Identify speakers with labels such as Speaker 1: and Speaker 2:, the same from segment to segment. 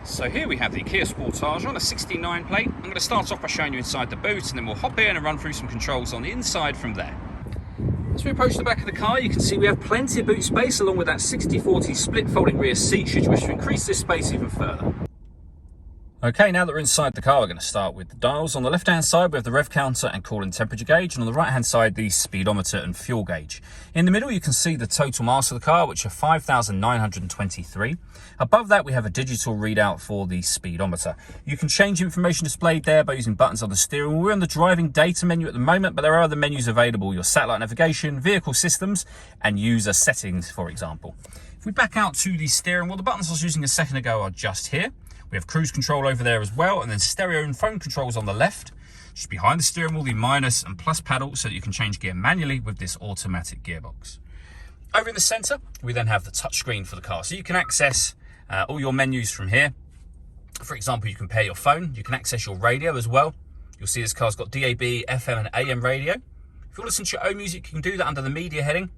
Speaker 1: So here we have the Kia Sportage on a 69 plate. I'm going to start off by showing you inside the boot, and then we'll hop in and run through some controls on the inside from there. As we approach the back of the car, you can see we have plenty of boot space along with that 60/40 split folding rear seat should you wish to increase this space even further. Okay, now that we're inside the car, we're going to start with the dials. On the left-hand side, we have the rev counter and coolant temperature gauge, and on the right-hand side, the speedometer and fuel gauge. In the middle, you can see the total miles of the car, which are 5,923. Above that, we have a digital readout for the speedometer. You can change information displayed there by using buttons on the steering wheel. We're on the driving data menu at the moment, but there are other menus available: your satellite navigation, vehicle systems, and user settings, for example. If we back out to the steering wheel, the buttons I was using a second ago are just here. We have cruise control over there as well, and then stereo and phone controls on the left. Just behind the steering wheel, the minus and plus paddle, so that you can change gear manually with this automatic gearbox. Over in the center, we then have the touchscreen for the car. So you can access all your menus from here. For example, you can pair your phone. You can access your radio as well. You'll see this car's got DAB, FM and AM radio. If you listen to your own music, you can do that under the media heading.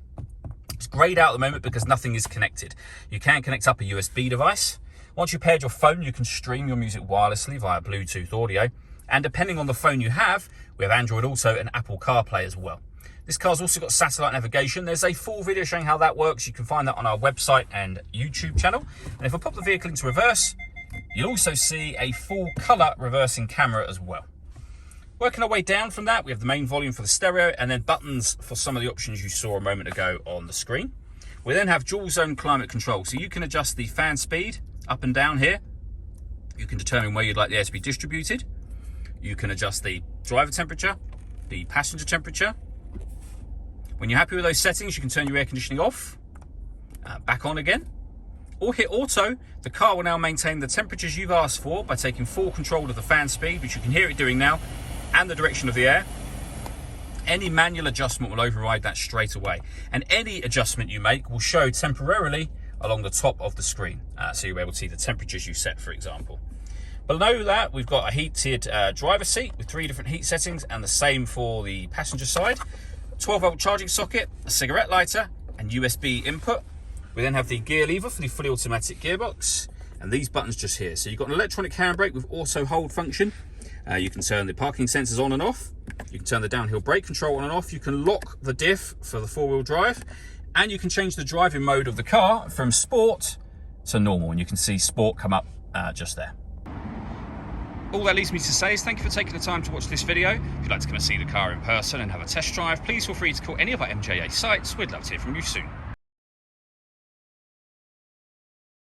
Speaker 1: It's grayed out at the moment because nothing is connected. You can connect up a USB device. Once you've paired your phone, you can stream your music wirelessly via Bluetooth audio. And depending on the phone you have, we have Android Auto and Apple CarPlay as well. This car's also got satellite navigation. There's a full video showing how that works. You can find that on our website and YouTube channel. And if I pop the vehicle into reverse, you'll also see a full color reversing camera as well. Working our way down from that, we have the main volume for the stereo and then buttons for some of the options you saw a moment ago on the screen. We then have dual zone climate control. So you can adjust the fan speed up and down here. You can determine where you'd like the air to be distributed. You can adjust the driver temperature, the passenger temperature. When you're happy with those settings, you can turn your air conditioning off, back on again, or hit auto. The car will now maintain the temperatures you've asked for by taking full control of the fan speed, which you can hear it doing now, and the direction of the air. Any manual adjustment will override that straight away, and any adjustment you make will show temporarily along the top of the screen, so you'll be able to see the temperatures you set, for example. Below that, we've got a heated driver seat with 3 different heat settings, and the same for the passenger side. 12-volt charging socket, a cigarette lighter, and USB input. We then have the gear lever for the fully automatic gearbox, and these buttons just here. So you've got an electronic handbrake with auto hold function. You can turn the parking sensors on and off. You can turn the downhill brake control on and off. You can lock the diff for the 4-wheel drive. And you can change the driving mode of the car from sport to normal, and you can see sport come up just there. All that leaves me to say is thank you for taking the time to watch this video. If you'd like to come and see the car in person and have a test drive, please feel free to call any of our MJA sites. We'd love to hear from you soon.